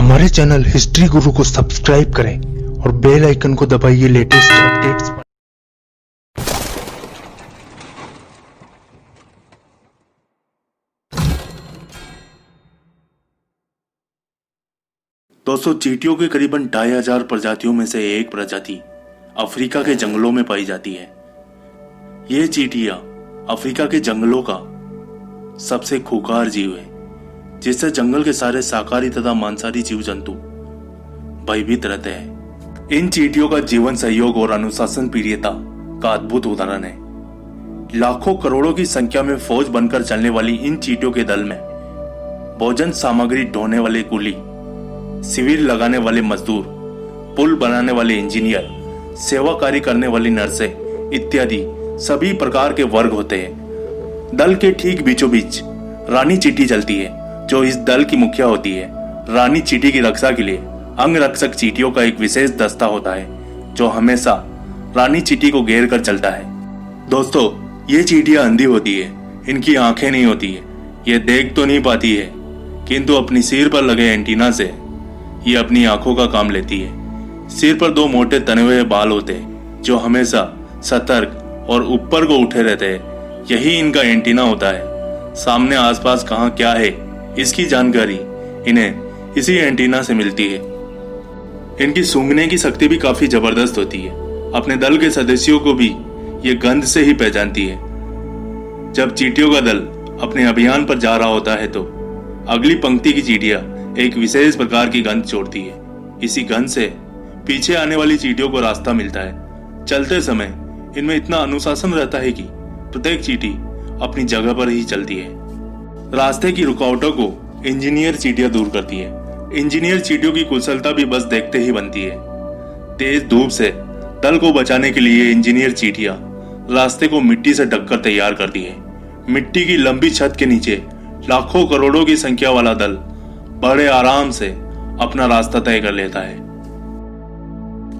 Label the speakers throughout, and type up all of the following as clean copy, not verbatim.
Speaker 1: हमारे channel history गुरु को subscribe करें और बेल आइकन को दबाइए लेटेस्ट अपडेट्स पर।
Speaker 2: दोस्तों, चींटियों के करीबन 2500 प्रजातियों में से एक प्रजाति अफ्रीका के जंगलों में पाई जाती है। ये चींटियां अफ्रीका के जंगलों का सबसे खूंखार जीव है, जिससे जंगल के सारे शाकाहारी तथा मांसाहारी जीव जंतु भयभीत रहते हैं। इन चींटियों का जीवन सहयोग और अनुशासन प्रियता का अद्भुत उदाहरण है। लाखों करोड़ों की संख्या में फौज बनकर चलने वाली इन चींटियों के दल में भोजन सामग्री ढोने वाले कुली, शिविर लगाने वाले मजदूर, पुल बनाने वाले इंजीनियर, सेवा कार्य करने वाली नर्सें इत्यादि सभी प्रकार के वर्ग होते हैं। दल के ठीक बीचों बीच रानी चींटी चलती है, जो इस दल की मुखिया होती है। रानी चींटी की रक्षा के लिए अंगरक्षक चींटियों का एक विशेष दस्ता होता है, जो हमेशा रानी चींटी को घेर कर चलता है। दोस्तों, ये चींटियां अंधी होती है, इनकी आंखें नहीं होती है, ये देख तो नहीं पाती है, किंतु अपनी सिर पर लगे एंटीना से ये अपनी आंखों का काम लेती है। सिर पर 2 मोटे तने हुए बाल होते हैं, जो हमेशा सतर्क और ऊपर को उठे रहते हैं। यही इनका एंटीना होता है। सामने आसपास कहाँ क्या है, इसकी जानकारी इन्हें इसी एंटीना से मिलती है। इनकी सूंघने की शक्ति भी काफी जबरदस्त होती है। अपने दल के सदस्यों को भी ये गंध से ही पहचानती है। जब चींटियों का दल अपने अभियान पर जा रहा होता है तो अगली पंक्ति की चींटियां एक विशेष प्रकार की गंध छोड़ती है। इसी गंध से पीछे आने वाली चींटियों को रास्ता मिलता है। चलते समय इनमें इतना अनुशासन रहता है कि प्रत्येक चींटी अपनी जगह पर ही चलती है। रास्ते की रुकावटों को इंजीनियर चींटियां दूर करती है। इंजीनियर चींटियों की कुशलता भी बस देखते ही बनती है। तेज धूप से दल को बचाने के लिए इंजीनियर चींटियां रास्ते को मिट्टी से ढककर तैयार करती है। मिट्टी की लंबी छत के नीचे लाखों करोड़ों की संख्या वाला दल बड़े आराम से अपना रास्ता तय कर लेता है।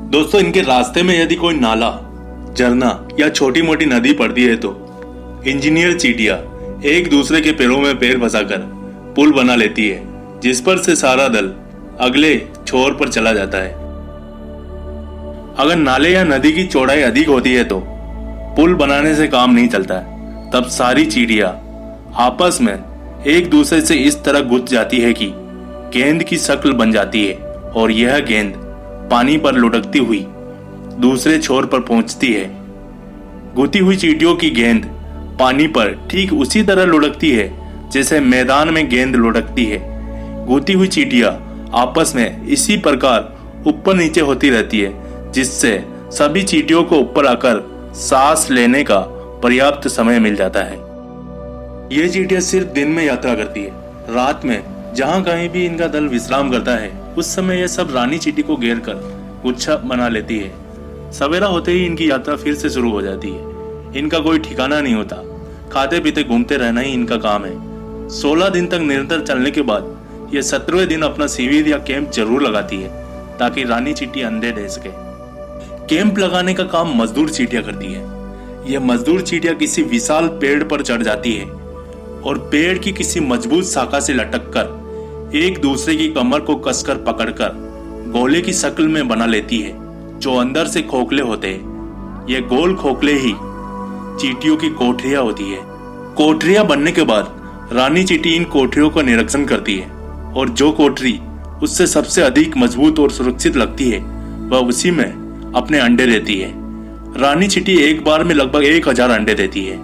Speaker 2: दोस्तों, इनके रास्ते में यदि कोई नाला, झरना या छोटी मोटी नदी पड़ती है तो इंजीनियर चींटियां एक दूसरे के पैरों में पैर फंसाकर पुल बना लेती है, जिस पर से सारा दल अगले छोर पर चला जाता है। अगर नाले या नदी की चौड़ाई अधिक होती है तो पुल बनाने से काम नहीं चलता है। तब सारी चींटियां आपस में एक दूसरे से इस तरह गुथ जाती है कि गेंद की शक्ल बन जाती है और यह गेंद पानी पर लुढ़कती हुई दूसरे छोर पर पहुंचती है। गुथी हुई चींटियों की गेंद पानी पर ठीक उसी तरह लुढ़कती है जैसे मैदान में गेंद लुढ़कती है। गुथी हुई चींटियां आपस में इसी प्रकार ऊपर नीचे होती रहती है, जिससे सभी चींटियों को ऊपर आकर सांस लेने का पर्याप्त समय मिल जाता है। ये चींटियां सिर्फ दिन में यात्रा करती है। रात में जहां कहीं भी इनका दल विश्राम करता है, उस समय यह सब रानी चींटी को घेर कर गुच्छा बना लेती है। सवेरा होते ही इनकी यात्रा फिर से शुरू हो जाती है। इनका कोई ठिकाना नहीं होता, खाते पीते घूमते रहना ही इनका काम है। 16 दिन तक निरंतर चलने के बाद यह 17वें दिन अपना शिविर या कैंप जरूर लगाती है, ताकि रानी चींटी अंडे दे सके। कैंप लगाने का काम मजदूर चींटियां करती है। यह मजदूर चींटियां किसी विशाल पेड़ पर चढ़ जाती है और पेड़ की किसी मजबूत शाखा से लटककर एक दूसरे की कमर को कसकर पकड़कर गोले की शक्ल में बना लेती है, जो अंदर से खोखले होते हैं। ये गोल खोखले ही चींटियों की कोठरियां होती है। कोठरियां बनने के बाद रानी चींटी इन कोठरियों का निरीक्षण करती है और जो कोठरी उससे सबसे अधिक मजबूत और सुरक्षित लगती है, वह उसी में अपने अंडे देती है। रानी चींटी एक बार में लगभग 1000 अंडे देती है।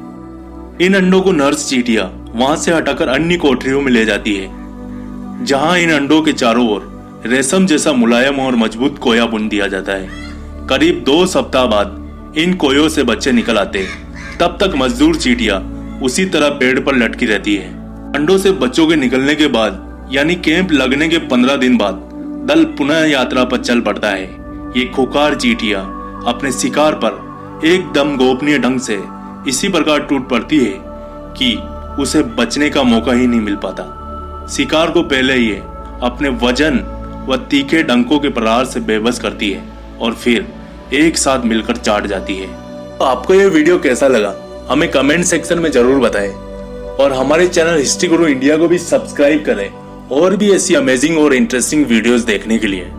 Speaker 2: इन अंडों को नर्स चींटियां वहां से हटाकर अन्य कोठरियों में ले जाती है, जहां इन अंडों के चारों ओर रेशम जैसा मुलायम और मजबूत कोया बुन दिया जाता है। करीब 2 सप्ताह बाद इन कोयों से बच्चे निकल आते हैं। तब तक मजदूर चींटियां उसी तरह पेड़ पर लटकी रहती है। अंडों से बच्चों के निकलने के बाद यानी कैंप लगने के 15 दिन बाद दल पुनः यात्रा पर चल पड़ता है। ये खूंखार चींटियां अपने शिकार पर एकदम गोपनीय ढंग से इसी प्रकार टूट पड़ती है कि उसे बचने का मौका ही नहीं मिल पाता। शिकार को पहले ही अपने वजन व तीखे डंकों के प्रहार से बेबस करती है और फिर एक साथ मिलकर चाट जाती है। तो आपको यह वीडियो कैसा लगा हमें कमेंट सेक्शन में जरूर बताएं और हमारे चैनल हिस्ट्री गुरु इंडिया को भी सब्सक्राइब करें और भी ऐसी अमेजिंग और इंटरेस्टिंग वीडियोस देखने के लिए